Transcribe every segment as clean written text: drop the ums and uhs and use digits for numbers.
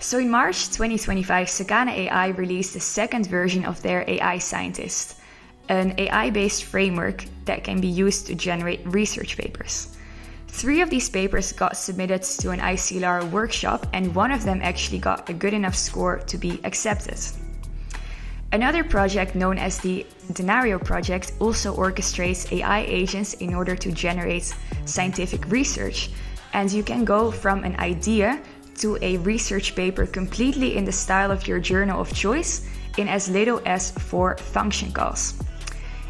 So in March 2025, Sakana AI released the second version of their AI Scientist, an AI-based framework that can be used to generate research papers. 3 of these papers got submitted to an ICLR workshop, and one of them actually got a good enough score to be accepted. Another project known as the Denario project also orchestrates AI agents in order to generate scientific research, and you can go from an idea to a research paper completely in the style of your journal of choice in as little as 4 function calls.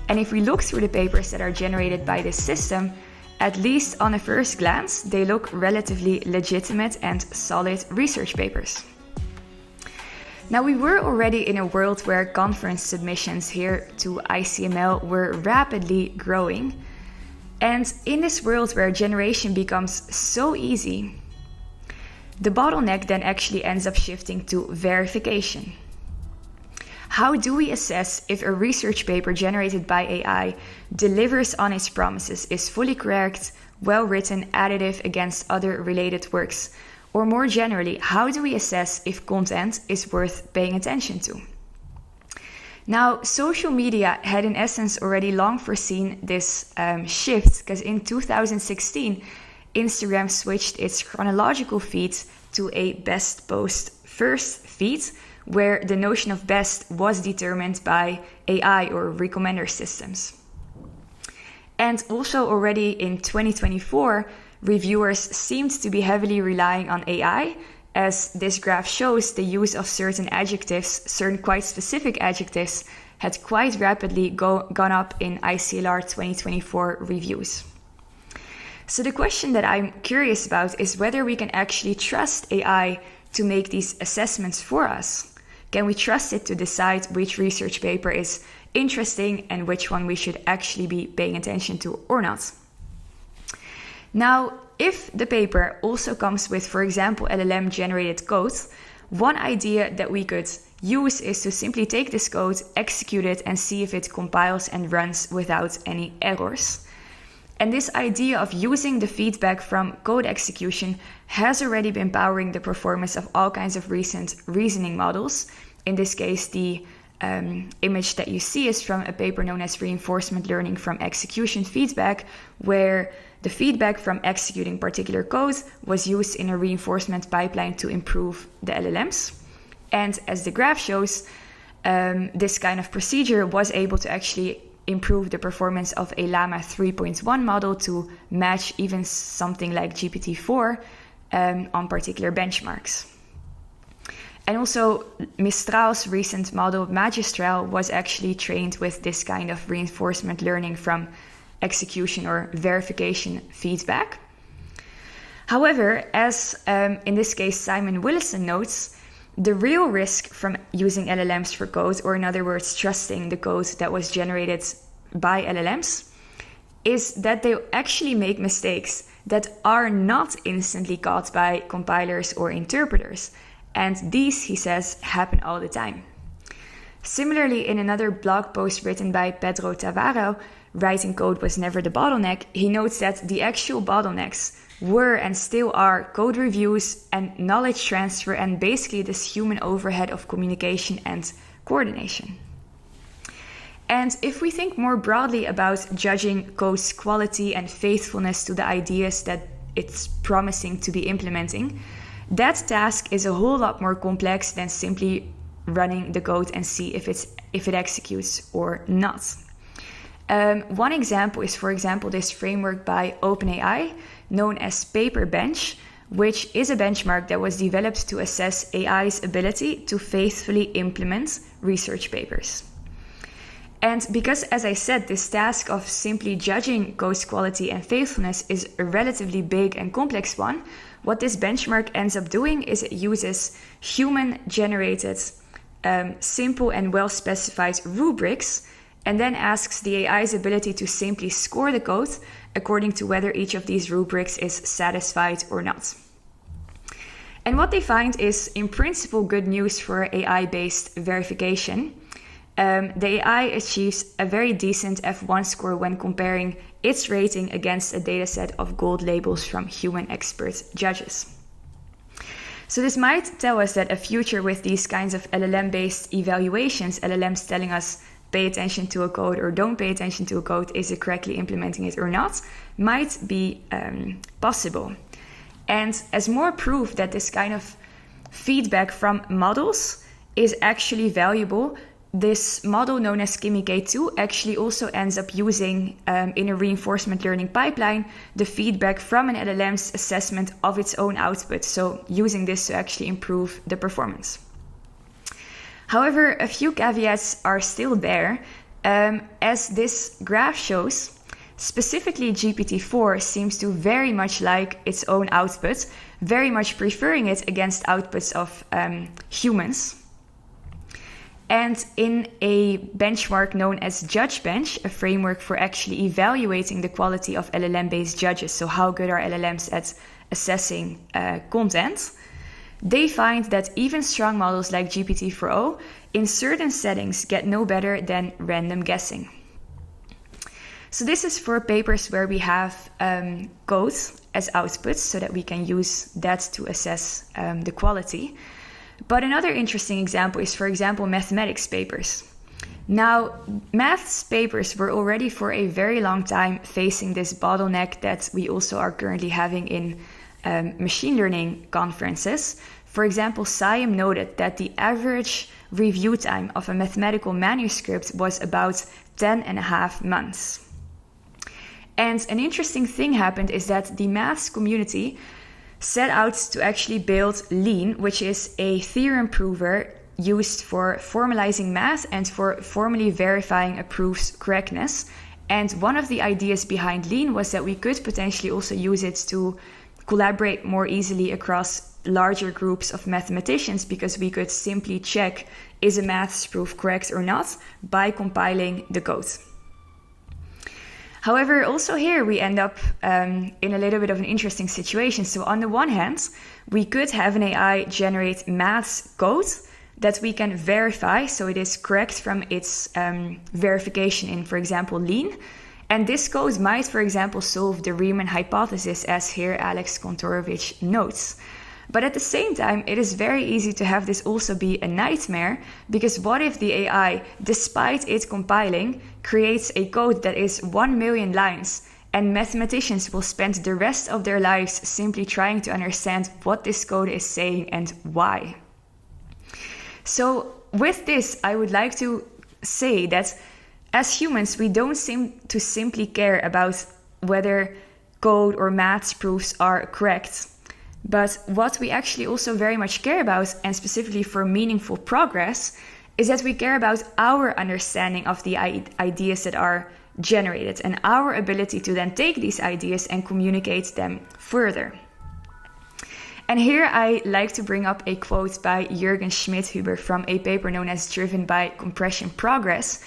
And if we look through the papers that are generated by this system, at least on a first glance, they look relatively legitimate and solid research papers. Now, we were already in a world where conference submissions here to ICML were rapidly growing. And in this world where generation becomes so easy, the bottleneck then actually ends up shifting to verification. How do we assess if a research paper generated by AI delivers on its promises, is fully correct, well written, additive against other related works? Or more generally, how do we assess if content is worth paying attention to? Now, social media had in essence already long foreseen this shift, because in 2016, Instagram switched its chronological feed to a best post first feed, where the notion of best was determined by AI or recommender systems. And also already in 2024, reviewers seemed to be heavily relying on AI, as this graph shows the use of certain adjectives, certain quite specific adjectives, had quite rapidly gone up in ICLR 2024 reviews. So the question that I'm curious about is whether we can actually trust AI to make these assessments for us. Can we trust it to decide which research paper is interesting and which one we should actually be paying attention to or not? Now, if the paper also comes with, for example, LLM-generated code, one idea that we could use is to simply take this code, execute it, and see if it compiles and runs without any errors. And this idea of using the feedback from code execution has already been powering the performance of all kinds of recent reasoning models. In this case, the image that you see is from a paper known as Reinforcement Learning from Execution Feedback, where the feedback from executing particular code was used in a reinforcement pipeline to improve the LLMs. And as the graph shows, this kind of procedure was able to actually improve the performance of a Llama 3.1 model to match even something like GPT-4 on particular benchmarks. And also, Mistral's recent model, Magistral, was actually trained with this kind of reinforcement learning from execution or verification feedback. However, as in this case Simon Willison notes, the real risk from using LLMs for code, or in other words, trusting the code that was generated by LLMs, is that they actually make mistakes that are not instantly caught by compilers or interpreters. And these, he says, happen all the time. Similarly, in another blog post written by Pedro Tavaro, Writing Code Was Never the Bottleneck, he notes that the actual bottlenecks were and still are code reviews and knowledge transfer, and basically this human overhead of communication and coordination. And if we think more broadly about judging code's quality and faithfulness to the ideas that it's promising to be implementing, that task is a whole lot more complex than simply running the code and see if it executes or not. One example is, for example, this framework by OpenAI known as Paperbench, which is a benchmark that was developed to assess AI's ability to faithfully implement research papers. And because, as I said, this task of simply judging code's quality and faithfulness is a relatively big and complex one, what this benchmark ends up doing is it uses human-generated, simple and well-specified rubrics, and then asks the AI's ability to simply score the code according to whether each of these rubrics is satisfied or not. And what they find is, in principle, good news for AI-based verification. The AI achieves a very decent F1 score when comparing its rating against a dataset of gold labels from human expert judges. So this might tell us that a future with these kinds of LLM-based evaluations, LLMs telling us pay attention to a code or don't pay attention to a code, is it correctly implementing it or not, might be possible. And as more proof that this kind of feedback from models is actually valuable, this model known as K2 actually also ends up using, in a reinforcement learning pipeline, the feedback from an LLM's assessment of its own output. So using this to actually improve the performance. However, a few caveats are still there. As this graph shows, specifically GPT-4 seems to very much like its own output, very much preferring it against outputs of humans. And in a benchmark known as JudgeBench, a framework for actually evaluating the quality of LLM-based judges, so how good are LLMs at assessing content, they find that even strong models like GPT-4o in certain settings get no better than random guessing. So this is for papers where we have code as outputs so that we can use that to assess the quality. But another interesting example is, for example, mathematics papers. Now, maths papers were already for a very long time facing this bottleneck that we also are currently having in machine learning conferences. For example, SIAM noted that the average review time of a mathematical manuscript was about 10.5 months. And an interesting thing happened is that the maths community set out to actually build Lean, which is a theorem prover used for formalizing math and for formally verifying a proof's correctness. And one of the ideas behind Lean was that we could potentially also use it to collaborate more easily across larger groups of mathematicians, because we could simply check, is a maths proof correct or not, by compiling the code. However, also here we end up in a little bit of an interesting situation. So on the one hand, we could have an AI generate maths code that we can verify, so it is correct from its verification in, for example, Lean. And this code might, for example, solve the Riemann hypothesis, as here Alex Kontorovich notes. But at the same time, it is very easy to have this also be a nightmare, because what if the AI, despite it compiling, creates a code that is 1 million lines, and mathematicians will spend the rest of their lives simply trying to understand what this code is saying and why. So with this, I would like to say that as humans, we don't seem to simply care about whether code or maths proofs are correct. But what we actually also very much care about, and specifically for meaningful progress, is that we care about our understanding of the ideas that are generated and our ability to then take these ideas and communicate them further. And here I like to bring up a quote by Jürgen Schmidhuber from a paper known as Driven by Compression Progress,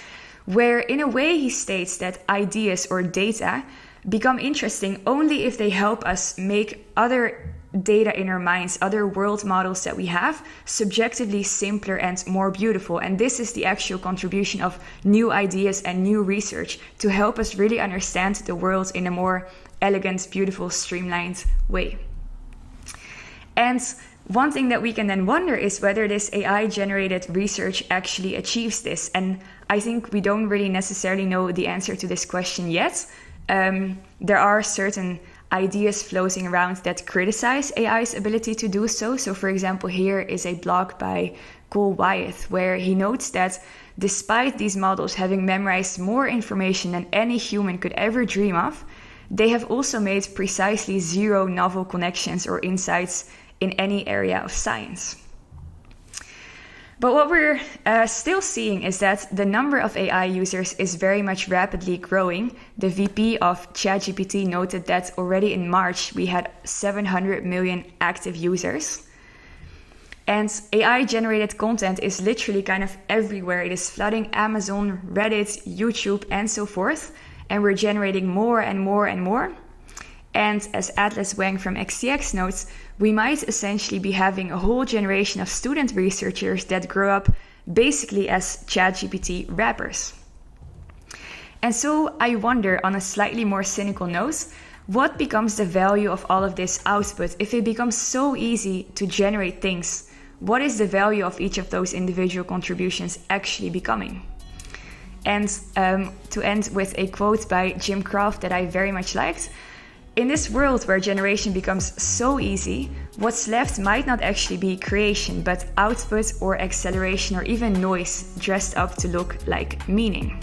where in a way he states that ideas or data become interesting only if they help us make other data in our minds, other world models that we have, subjectively simpler and more beautiful. And this is the actual contribution of new ideas and new research to help us really understand the world in a more elegant, beautiful, streamlined way. And one thing that we can then wonder is whether this AI-generated research actually achieves this. And I think we don't really necessarily know the answer to this question yet. There are certain ideas floating around that criticize AI's ability to do so. So for example, here is a blog by Cole Wyeth, where he notes that despite these models having memorized more information than any human could ever dream of, they have also made precisely 0 novel connections or insights in any area of science. But what we're still seeing is that the number of AI users is very much rapidly growing. The VP of ChatGPT noted that already in March we had 700 million active users. And AI-generated content is literally kind of everywhere. It is flooding Amazon, Reddit, YouTube, and so forth. And we're generating more and more and more. And as Atlas Wang from XTX notes, we might essentially be having a whole generation of student researchers that grow up basically as ChatGPT rappers. And so I wonder, on a slightly more cynical note, what becomes the value of all of this output? If it becomes so easy to generate things, what is the value of each of those individual contributions actually becoming? And to end with a quote by Jim Croft that I very much liked, in this world where generation becomes so easy, what's left might not actually be creation, but output or acceleration or even noise dressed up to look like meaning.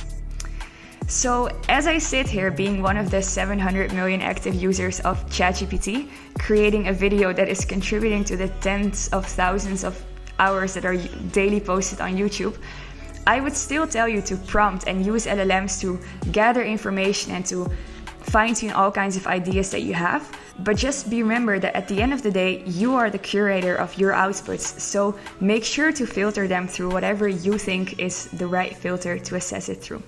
So as I sit here being one of the 700 million active users of ChatGPT, creating a video that is contributing to the tens of thousands of hours that are daily posted on YouTube, I would still tell you to prompt and use LLMs to gather information and to fine-tune all kinds of ideas that you have. But just remember that at the end of the day, you are the curator of your outputs. So make sure to filter them through whatever you think is the right filter to assess it through.